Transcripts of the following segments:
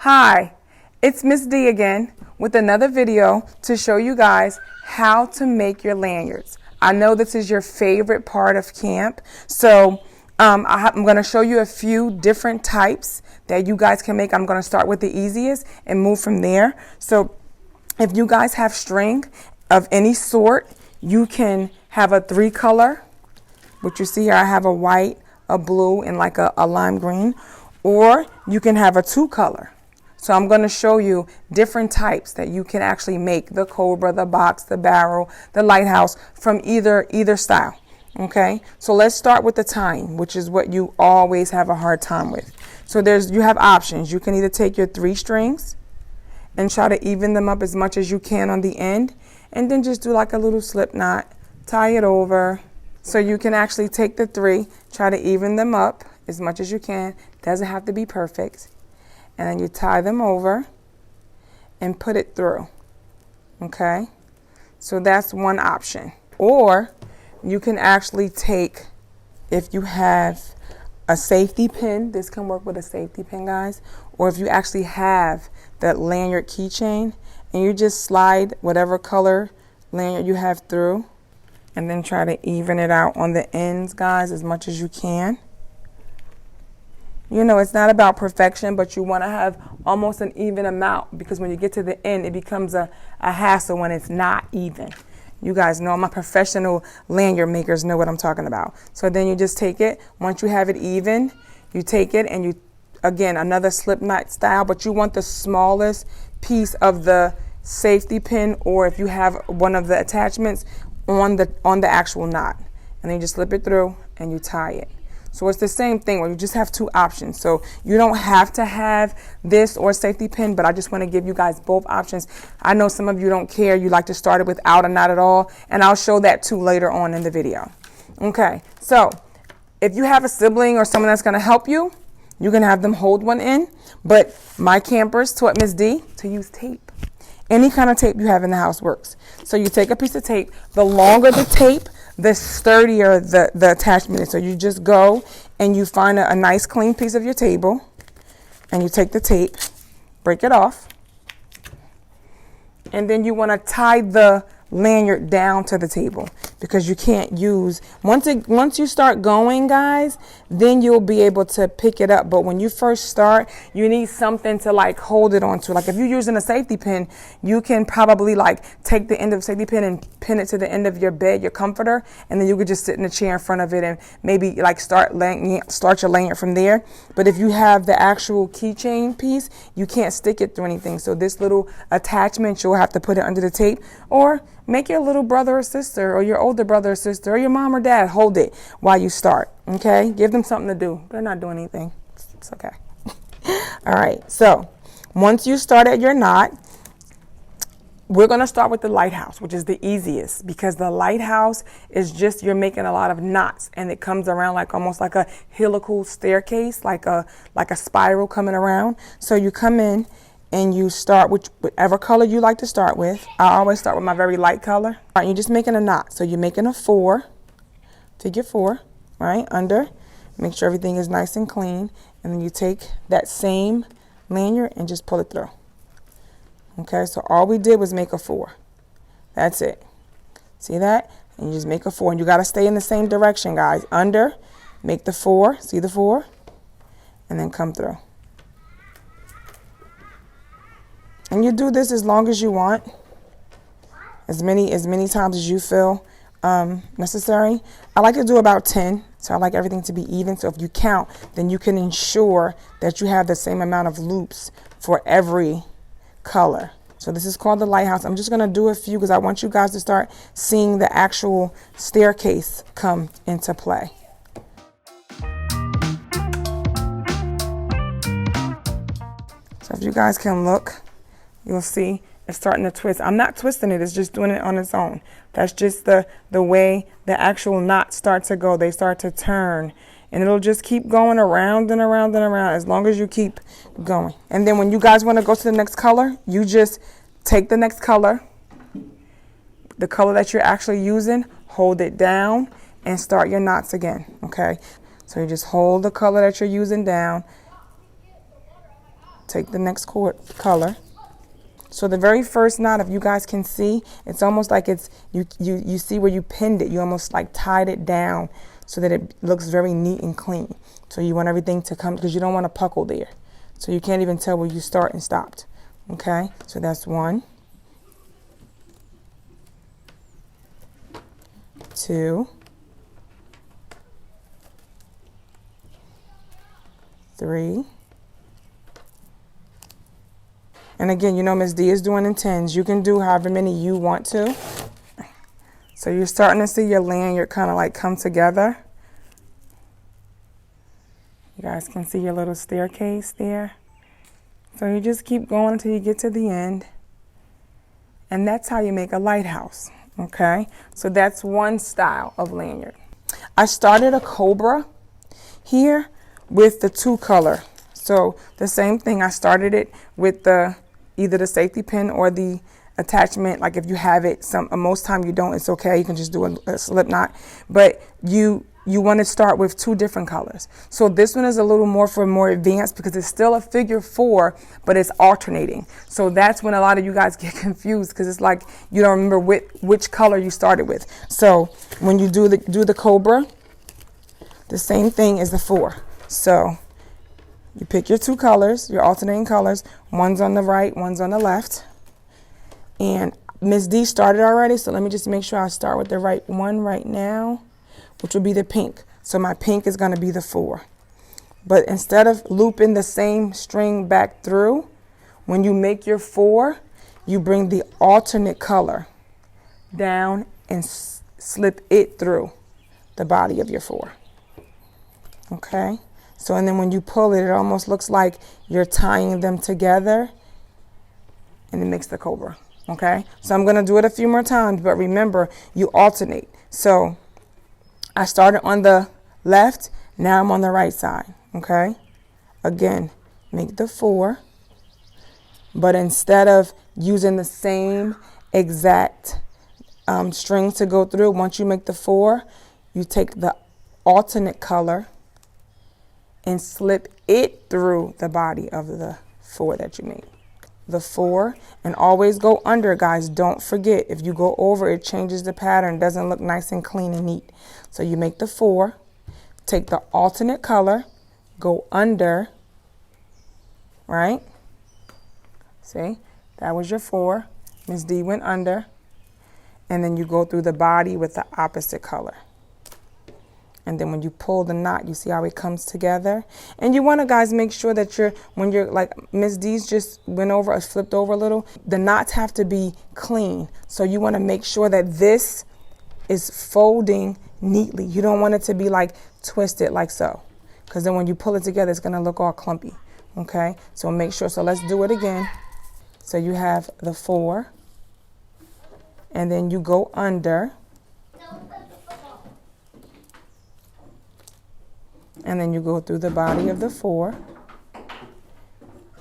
Hi, it's Miss D again with another video to show you guys how to make your lanyards. I know this is your favorite part of camp, so I'm going to show you a few different types that you guys can make. I'm going to start with the easiest and move from there. So if you guys have string of any sort, you can have a 3-color, which you see here. I have a white, a blue, and like a lime green, or you can have a 2-color. So I'm going to show you different types that you can actually make the Cobra, the box, the barrel, the Lighthouse from either style. Okay, so let's start with the tying, which is what you always have a hard time with. So you have options. You can either take your 3 strings and try to even them up as much as you can on the end, and then just do like a little slip knot, tie it over. So you can actually take the 3, try to even them up as much as you can. Doesn't have to be perfect. And then you tie them over and put it through. Okay, so that's one option. Or you can actually take, if you have a safety pin, this can work with a safety pin, guys, or if you actually have that lanyard keychain, and you just slide whatever color lanyard you have through, and then try to even it out on the ends, guys, as much as you can. You know, it's not about perfection, but you want to have almost an even amount, because when you get to the end, it becomes a hassle when it's not even. You guys know, my professional lanyard makers know what I'm talking about. So then you just take it. Once you have it even, you take it and you, again, another slip knot style, but you want the smallest piece of the safety pin, or if you have one of the attachments, on the actual knot. And then you just slip it through and you tie it. So it's the same thing where you just have 2 options. So you don't have to have this or safety pin, but I just want to give you guys both options. I know some of you don't care. You like to start it without or not at all. And I'll show that too later on in the video. Okay, so if you have a sibling or someone that's going to help you, you can have them hold one in. But my campers taught Miss D to use tape. Any kind of tape you have in the house works. So you take a piece of tape. The longer the tape, the sturdier the attachment is. So you just go and you find a nice clean piece of your table, and you take the tape, break it off, and then you want to tie the lanyard down to the table, because you can't use, once you start going, guys, then you'll be able to pick it up. But when you first start, you need something to like hold it onto. Like if you're using a safety pin, you can probably like take the end of the safety pin and pin it to the end of your bed, your comforter, and then you could just sit in the chair in front of it and maybe like start your lanyard from there. But if you have the actual keychain piece, you can't stick it through anything. So this little attachment, you'll have to put it under the tape, or make your little brother or sister, or your older brother or sister, or your mom or dad hold it while you start. Okay, give them something to do. They're not doing anything. It's okay. All right, so once you start at your knot, we're going to start with the Lighthouse, which is the easiest, because the Lighthouse is just, you're making a lot of knots, and it comes around like almost like a helical staircase, like a spiral coming around. So you come in and you start with whatever color you like to start with. I always start with my very light color. All right, you're just making a knot. So you're making a 4, figure 4, right, under. Make sure everything is nice and clean. And then you take that same lanyard and just pull it through. Okay, so all we did was make a 4. That's it. See that? And you just make a 4. And you got to stay in the same direction, guys. Under, make the 4, see the 4, and then come through. And you do this as long as you want, as many times as you feel necessary. I like to do about 10, so I like everything to be even. So if you count, then you can ensure that you have the same amount of loops for every color. So this is called the Lighthouse. I'm just going to do a few because I want you guys to start seeing the actual staircase come into play. So if you guys can look, you'll see it's starting to twist. I'm not twisting it, it's just doing it on its own. That's just the way the actual knots start to go. They start to turn, and it'll just keep going around and around and around as long as you keep going. And then when you guys want to go to the next color, you just take the next color, the color that you're actually using, hold it down, and start your knots again, okay? So you just hold the color that you're using down, take the next color. So the very first knot, if you guys can see, it's almost like it's, you see where you pinned it. You almost like tied it down so that it looks very neat and clean. So you want everything to come, because you don't want to puckle there. So you can't even tell where you start and stopped. Okay, so that's 1, 2, 3. And again, you know Miss D is doing in 10s. You can do however many you want to. So you're starting to see your lanyard kind of like come together. You guys can see your little staircase there. So you just keep going until you get to the end. And that's how you make a lighthouse, okay? So that's one style of lanyard. I started a Cobra here with the 2 color. So the same thing, I started it with the either the safety pin or the attachment. Like if you have it, most time you don't, it's okay. You can just do a slip knot. But you want to start with 2 different colors. So this one is a little more advanced because it's still a figure 4, but it's alternating. So that's when a lot of you guys get confused, because it's like you don't remember which color you started with. So when you do the Cobra, the same thing as the 4. So you pick your 2 colors, your alternating colors. One's on the right, one's on the left. And Miss D started already, so let me just make sure I start with the right one right now, which will be the pink. So my pink is going to be the 4. But instead of looping the same string back through, when you make your 4, you bring the alternate color down and slip it through the body of your 4. Okay? So, and then when you pull it, it almost looks like you're tying them together, and it makes the Cobra. Okay? So I'm going to do it a few more times, but remember, you alternate. So I started on the left, now I'm on the right side. Okay? Again, make the 4, but instead of using the same exact string to go through, once you make the 4, you take the alternate color and slip it through the body of the 4 that you made. The 4, and always go under, guys. Don't forget, if you go over, it changes the pattern, doesn't look nice and clean and neat. So you make the 4, take the alternate color, go under, right? See, that was your 4. Miss D went under, and then you go through the body with the opposite color. And then when you pull the knot, you see how it comes together. And you want to, guys, make sure that when you're like Miss D's just went over or flipped over a little, the knots have to be clean. So you want to make sure that this is folding neatly. You don't want it to be like twisted like so, because then when you pull it together, it's going to look all clumpy. Okay, so make sure. So let's do it again. So you have the 4, and then you go under. And then you go through the body of the 4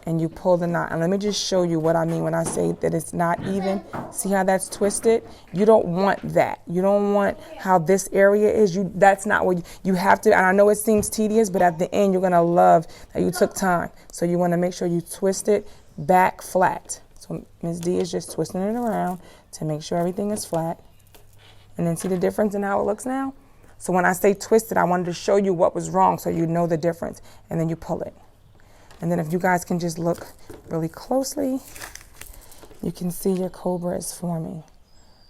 and you pull the knot. And let me just show you what I mean when I say that it's not even. See how that's twisted? You don't want that. You don't want how this area is. That's not what you have to. And I know it seems tedious, but at the end, you're going to love that you took time. So you want to make sure you twist it back flat. So Ms. D is just twisting it around to make sure everything is flat. And then see the difference in how it looks now? So when I say twisted, I wanted to show you what was wrong so you know the difference. And then you pull it. And then if you guys can just look really closely, you can see your Cobra is forming.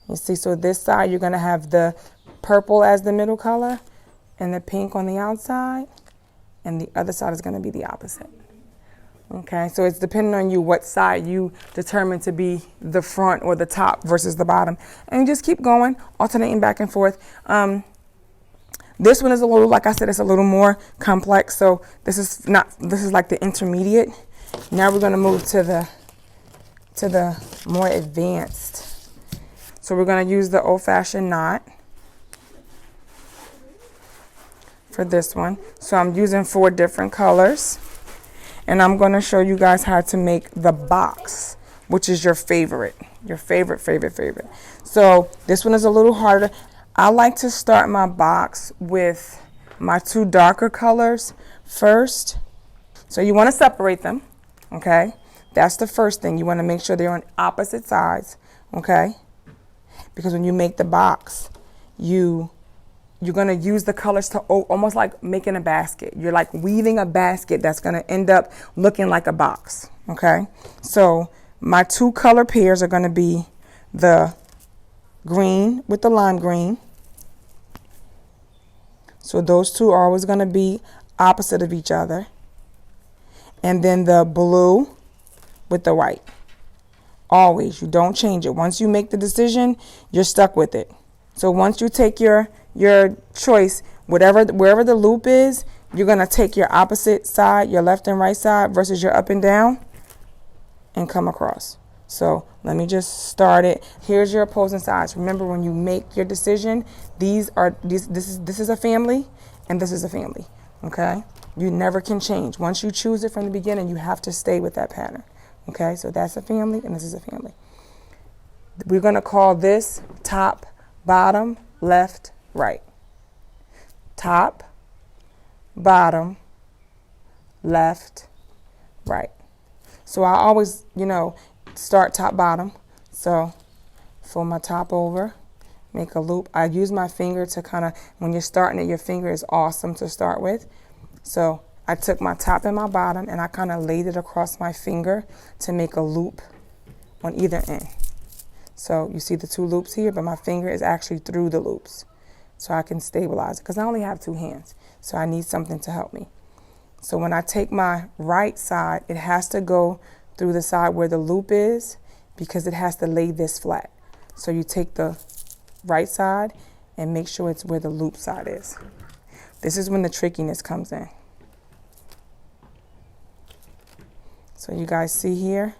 You see, so this side you're going to have the purple as the middle color and the pink on the outside. And the other side is going to be the opposite. Okay, so it's depending on you what side you determine to be the front or the top versus the bottom. And you just keep going, alternating back and forth. This one is a little, like I said, it's a little more complex. So this is like the intermediate. Now we're going to move to the more advanced. So we're going to use the old-fashioned knot for this one. So I'm using 4 different colors. And I'm going to show you guys how to make the box, which is your favorite. So this one is a little harder. I like to start my box with my 2 darker colors first. So you want to separate them. okay? That's the first thing. You want to make sure they're on opposite sides, okay? Because when you make the box, you're going to use the colors to almost like making a basket. You're like weaving a basket that's going to end up looking like a box, okay? So my two color pairs are going to be the green with the lime green. So those two are always going to be opposite of each other. And then the blue with the white. Always. You don't change it. Once you make the decision, you're stuck with it. So once you take your choice, wherever the loop is, you're going to take your opposite side, your left and right side versus your up and down, and come across. So let me just start it. Here's your opposing sides. Remember, when you make your decision, this is a family and this is a family, okay? You never can change. Once you choose it from the beginning, you have to stay with that pattern, okay? So that's a family and this is a family. We're going to call this top, bottom, left, right. Top, bottom, left, right. So I always, start top, bottom. So fold my top over, make a loop. I use my finger to kind of, when you're starting it, your finger is awesome to start with. So I took my top and my bottom and I kind of laid it across my finger to make a loop on either end. So you see the two loops here, but my finger is actually through the loops. So I can stabilize it because I only have two hands. So I need something to help me. So when I take my right side, it has to go through the side where the loop is because it has to lay this flat. So you take the right side and make sure it's where the loop side is. This is when the trickiness comes in. So you guys see here?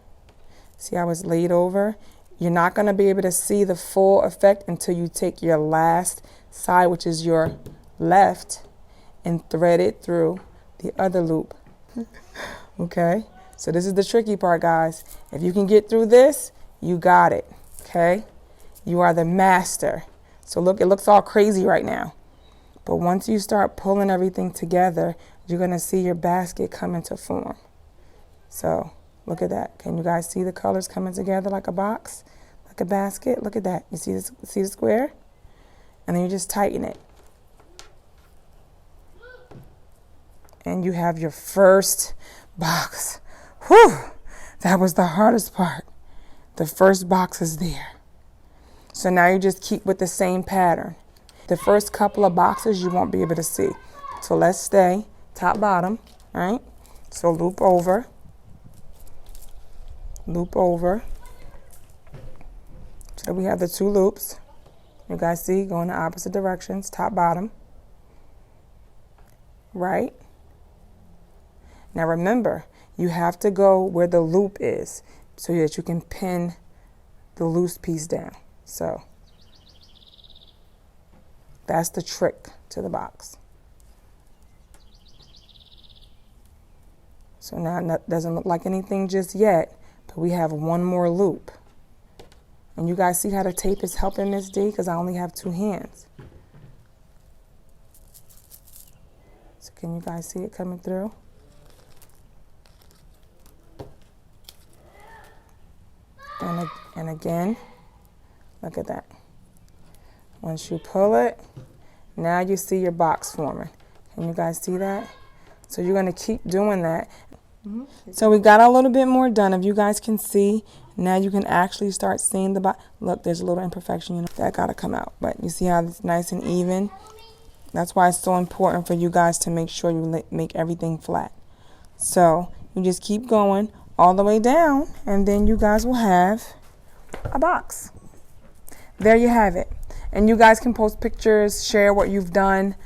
See how it's laid over? You're not going to be able to see the full effect until you take your last side, which is your left, and thread it through the other loop. Okay? So this is the tricky part, guys. If you can get through this, you got it. Okay? You are the master. So look, it looks all crazy right now. But once you start pulling everything together, you're going to see your basket come into form. So look at that. Can you guys see the colors coming together like a box, like a basket? Look at that. You see this? See the square? And then you just tighten it. And you have your first box. Whew! That was the hardest part. The first box is there. So now you just keep with the same pattern. The first couple of boxes you won't be able to see. So let's stay top, bottom, right? So loop over. Loop over. So we have the two loops. You guys see, going in opposite directions, top, bottom, right. Now remember, you have to go where the loop is so that you can pin the loose piece down. So that's the trick to the box. So now it doesn't look like anything just yet, but we have one more loop. And you guys see how the tape is helping Miss D because I only have two hands. So can you guys see it coming through? And again, look at that. Once you pull it, now you see your box forming. Can you guys see that? So you're going to keep doing that. So we got a little bit more done. If you guys can see, now you can actually start seeing the box. Look, there's a little imperfection, that got to come out. But you see how it's nice and even? That's why it's so important for you guys to make sure you make everything flat. So you just keep going all the way down, and then you guys will have a box. There you have it. And you guys can post pictures, share what you've done,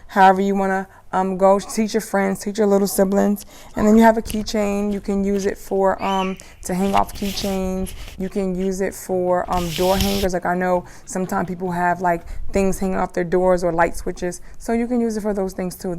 however you want to go teach your friends, teach your little siblings. And then you have a keychain. You can use it for to hang off keychains. You can use it for door hangers. Like I know sometimes people have like things hanging off their doors or light switches. So you can use it for those things too.